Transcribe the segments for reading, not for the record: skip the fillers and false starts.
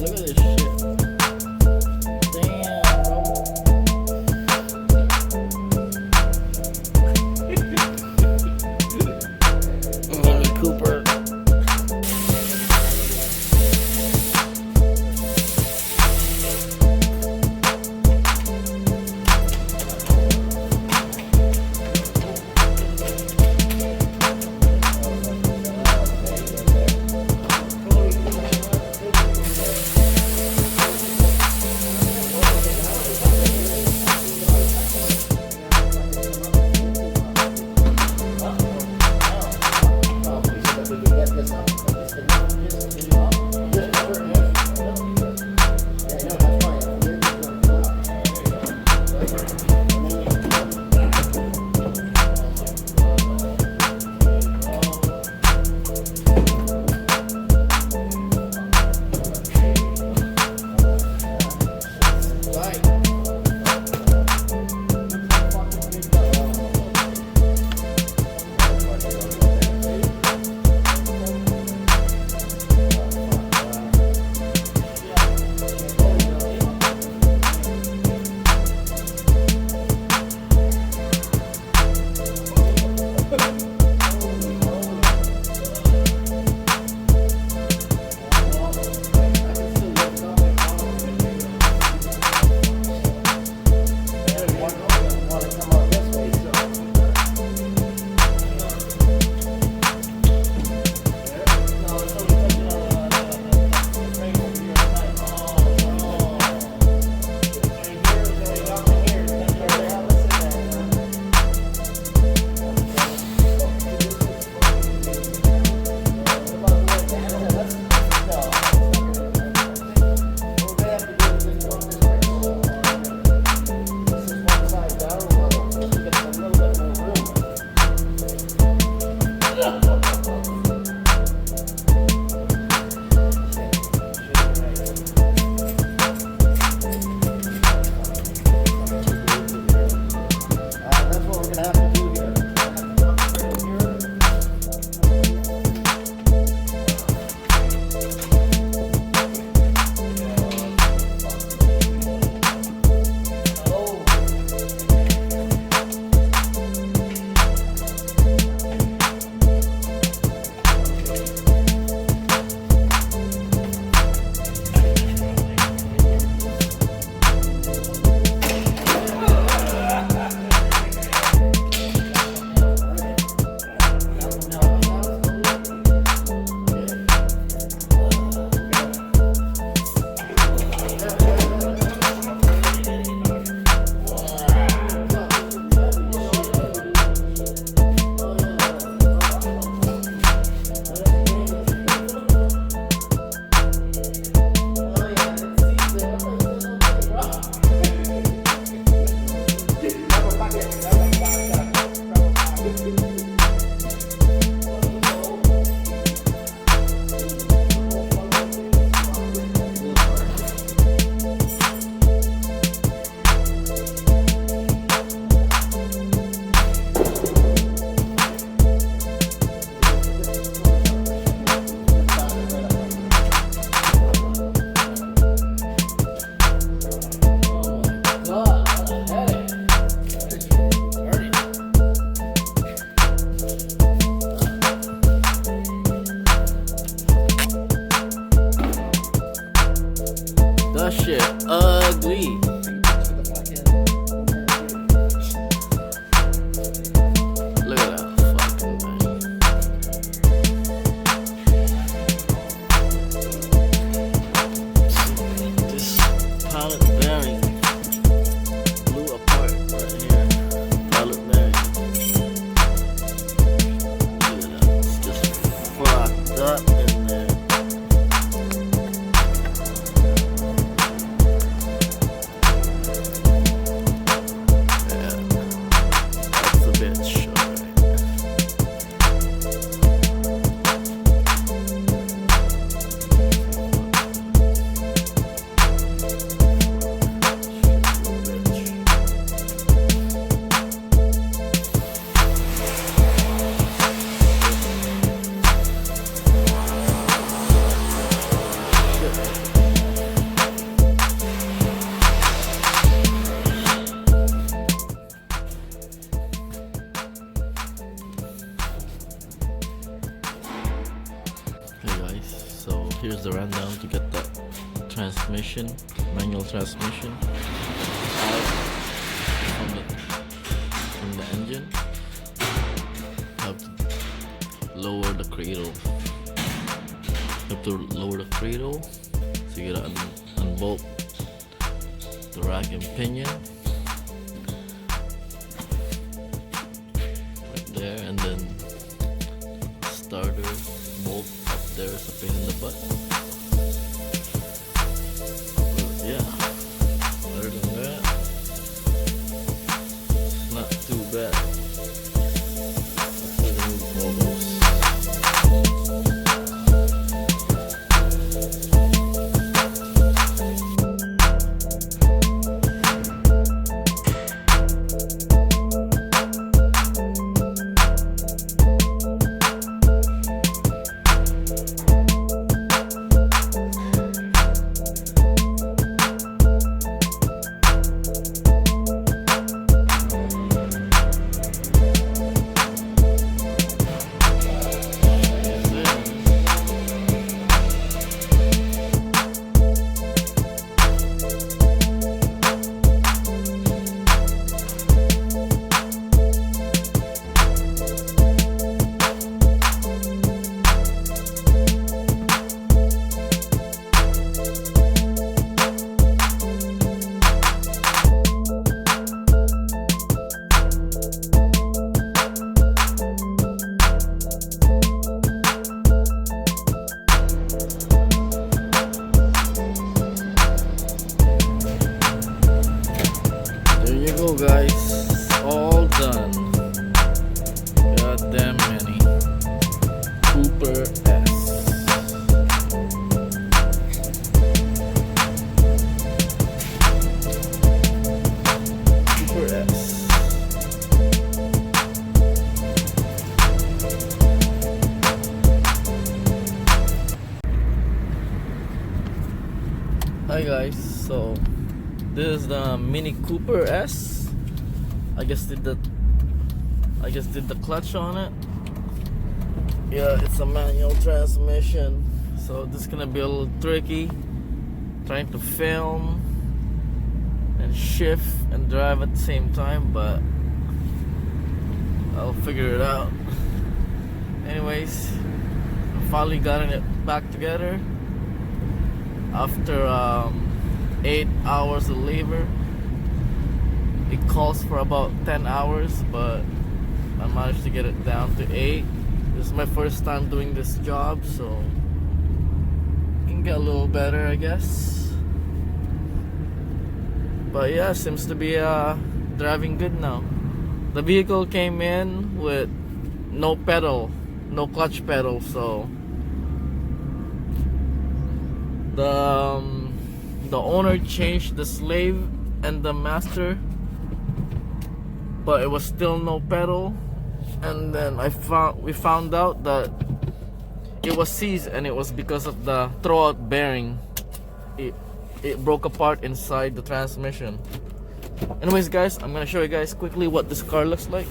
Look at this shit. Damn, bro. Mini Cooper. That shit ugly. Look at that fucking thing. This pallet bearing blew apart right here. Pallet bearing. Look at that. It's just fucked up in there. transmission, manual transmission out from the engine. Have to lower the cradle. Have to lower the cradle, so you gotta unbolt the rack and pinion right there, and then starter bolt up there is a pain in the butt. But yeah, other than that, it's not too bad. Let's remove all those. Guys, all done. Goddamn many. Cooper S. Cooper S. Hi guys, so this is the Mini Cooper S. I just did the clutch on it. Yeah, it's a manual transmission, so this is gonna be a little tricky trying to film and shift and drive at the same time, but I'll figure it out. Anyways, I finally gotten it back together after 8 hours of labor. It calls for about 10 hours, but I managed to get it down to 8. This is my first time doing this job, so it can get a little better, I guess. But yeah, seems to be driving good now. The vehicle came in with no pedal, no clutch pedal, so the owner changed the slave and the master, but it was still no pedal. And then we found out that it was seized, and it was because of the throwout bearing. It broke apart inside the transmission. Anyways guys, I'm gonna show you guys quickly what this car looks like.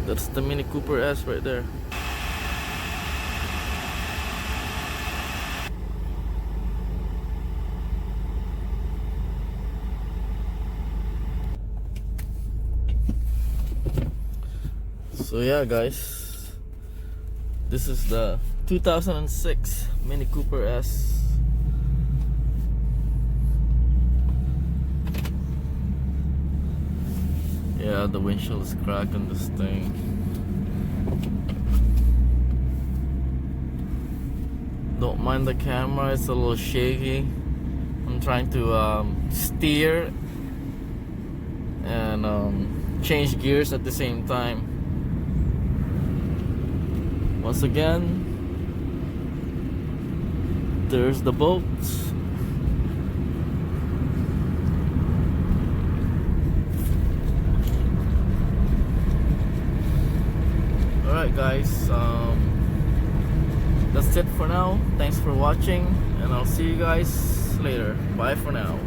That's the Mini Cooper S right there. So yeah guys, this is the 2006 Mini Cooper S. Yeah, the windshield is cracked on this thing. Don't mind the camera, it's a little shaky. I'm trying to steer and change gears at the same time. Once again, there's the boat. Alright guys, that's it for now. Thanks for watching, and I'll see you guys later. Bye for now.